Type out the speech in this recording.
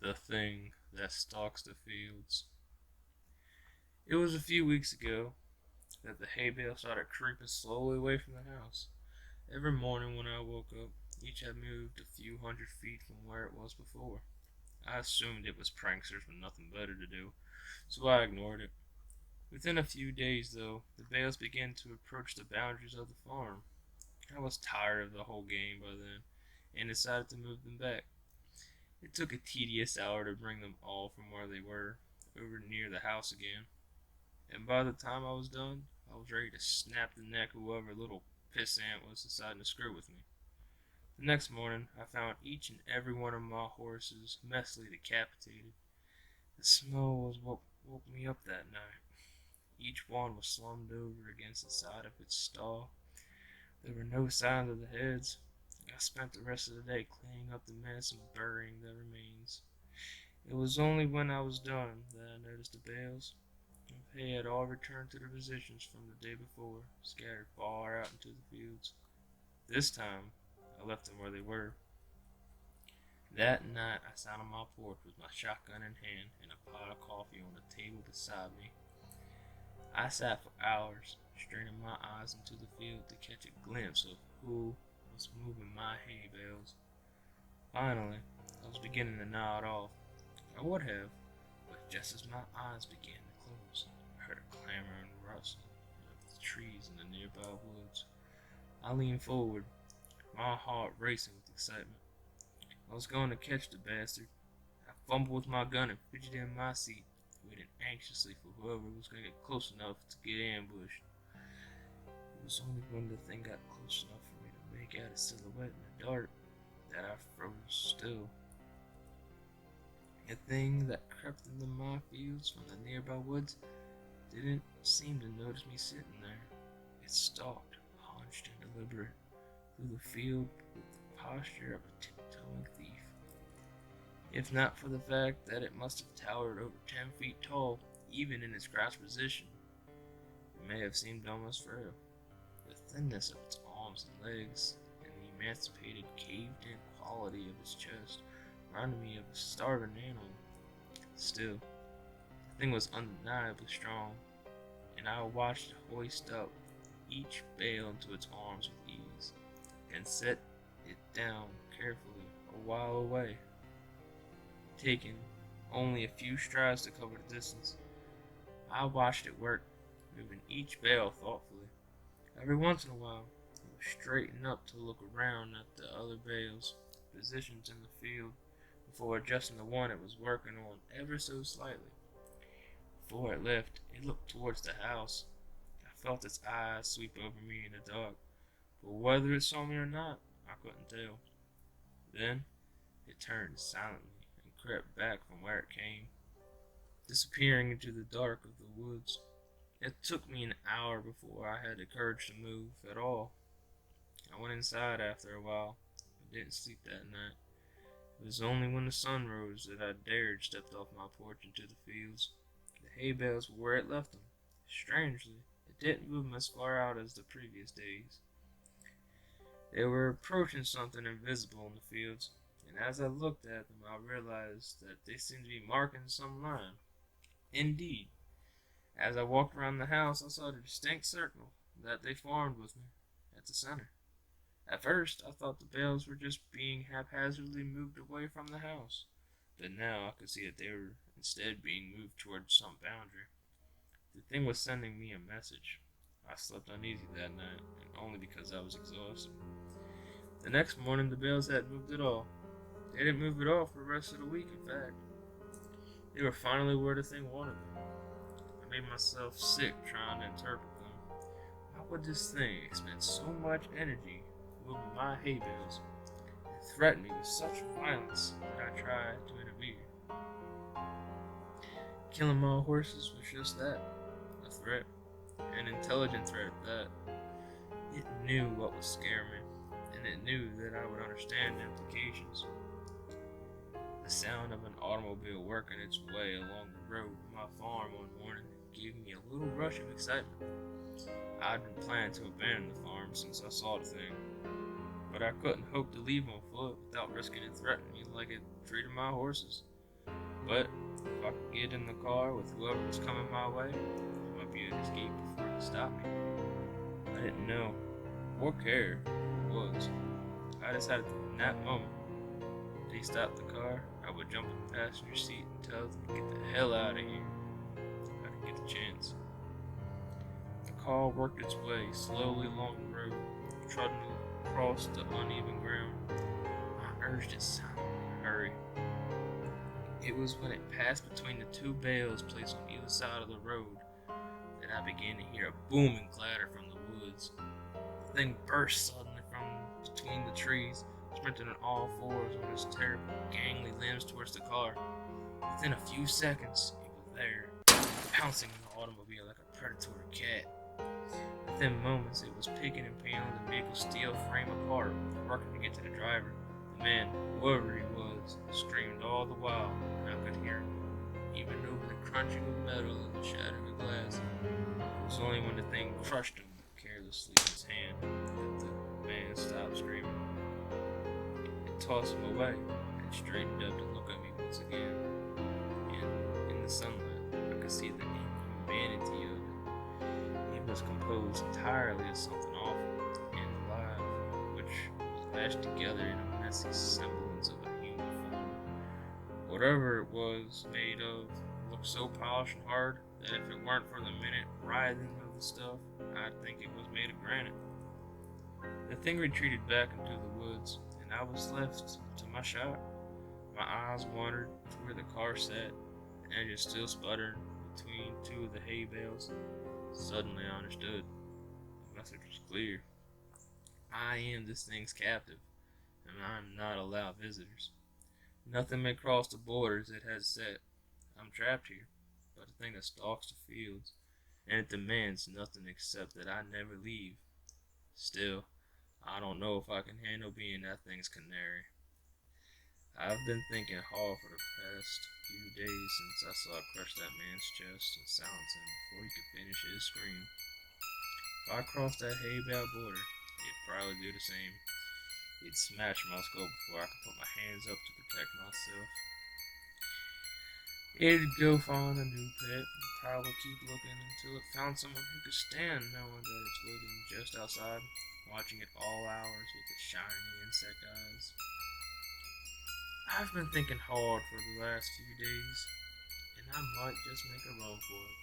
The thing that stalks the fields. It was a few weeks ago that the hay bale started creeping slowly away from the house. Every morning when I woke up, each had moved a few hundred feet from where it was before. I assumed it was pranksters with nothing better to do, so I ignored it. Within a few days, though, the bales began to approach the boundaries of the farm. I was tired of the whole game by then, and decided to move them back. It took a tedious hour to bring them all from where they were over near the house again, and by the time I was done, I was ready to snap the neck of whoever little pissant was deciding to screw with me. The next morning, I found each and every one of my horses messily decapitated. The smell was what woke me up that night. Each one was slumped over against the side of its stall. There were no signs of the heads. I spent the rest of the day cleaning up the mess and burying the remains. It was only when I was done that I noticed the bales of hay had all returned to their positions from the day before, scattered far out into the fields. This time, I left them where they were. That night, I sat on my porch with my shotgun in hand and a pot of coffee on the table beside me. I sat for hours, straining my eyes into the field to catch a glimpse of who was moving my hay bales. Finally, I was beginning to nod off. I would have, but just as my eyes began to close, I heard a clamor and rustle of the trees in the nearby woods. I leaned forward, my heart racing with excitement. I was going to catch the bastard. I fumbled with my gun and fidgeted in my seat, waiting anxiously for whoever was going to get close enough to get ambushed. It was only when the thing got close enough for me to make out a silhouette in the dark that I froze still. A thing that crept into my fields from the nearby woods didn't seem to notice me sitting there. It stalked, hunched and deliberate, through the field with the posture of a tiptoeing thief. If not for the fact that it must have towered over 10 feet tall, even in its crouched position, it may have seemed almost frail. The thinness of its arms and legs, and the emancipated, caved-in quality of its chest reminded me of a starving animal. Still, the thing was undeniably strong, and I watched it hoist up each bale into its arms with ease, and set it down carefully a while away, taking only a few strides to cover the distance. I watched it work, moving each bale thoughtfully. Every once in a while, it would straighten up to look around at the other bales, positioned in the field, before adjusting the one it was working on ever so slightly. Before it left, it looked towards the house. I felt its eyes sweep over me in the dark, but whether it saw me or not, I couldn't tell. Then, it turned silently and crept back from where it came, disappearing into the dark of the woods. It took me an hour before I had the courage to move at all. I went inside after a while, but didn't sleep that night. It was only when the sun rose that I dared step off my porch into the fields. The hay bales were where it left them. Strangely, it didn't move them as far out as the previous days. They were approaching something invisible in the fields, and as I looked at them, I realized that they seemed to be marking some line. Indeed, as I walked around the house, I saw the distinct circle that they formed with me at the center. At first, I thought the bales were just being haphazardly moved away from the house, but now I could see that they were instead being moved towards some boundary. The thing was sending me a message. I slept uneasy that night, and only because I was exhausted. The next morning, the bales hadn't moved at all. They didn't move at all for the rest of the week, in fact. They were finally where the thing wanted them. I made myself sick trying to interpret them. Why would this thing expend so much energy moving my hay bales and threaten me with such violence that I tried to intervene? Killing my horses was just that, a threat, an intelligent threat at that. It knew what would scare me, and it knew that I would understand the implications. The sound of an automobile working its way along the road to my farm one morning gave me a little rush of excitement. I'd been planning to abandon the farm since I saw the thing, but I couldn't hope to leave on foot without risking it threatening me like it treated my horses. But if I could get in the car with whoever was coming my way, I might be able to escape before it could stop me. I didn't know or care who it was. I decided that in that moment, if they stopped the car, I would jump in the passenger seat and tell them to get the hell out of here. If I could get the chance. The car worked its way slowly along the road, trotting across the uneven ground. I urged it silently to hurry. It was when it passed between the two bales placed on either side of the road that I began to hear a booming clatter from the woods. The thing burst suddenly from between the trees, sprinting on all fours on its terrible, gangly limbs towards the car. Within a few seconds, it was there, pouncing on the automobile like a predatory cat. Within moments, it was picking and peeling the vehicle's steel frame apart, working to get to the driver. The man, whoever he was, screamed all the while, and I could hear him, even over the crunching of metal and the shattering of glass. It was only when the thing crushed him carelessly in his hand that the man stopped screaming. It tossed him away and straightened up to look at me once again. And in the sunlight, I could see the inhumanity of it. It was composed entirely of something awful and alive, which was lashed together in a messy semblance of a human form. Whatever it was made of looked so polished and hard that if it weren't for the minute writhing of the stuff, I'd think it was made of granite. The thing retreated back into the woods, and I was left to my shot. My eyes wandered to where the car sat, the engine still sputtering between two of the hay bales. Suddenly I understood. The message was clear. I am this thing's captive, and I am not allowed visitors. Nothing may cross the borders it has set. I'm trapped here, but a thing that stalks the fields, and it demands nothing except that I never leave. Still, I don't know if I can handle being that thing's canary. I've been thinking hard for the past few days since I saw it crush that man's chest and silence him before he could finish his scream. If I crossed that hay bale border, it'd probably do the same. It'd smash my skull before I could put my hands up to protect myself. It'd go find a new pet and probably keep looking until it found someone who could stand knowing that it's waiting just outside, watching it all hours with its shiny insect eyes. I've been thinking hard for the last few days, and I might just make a run for it.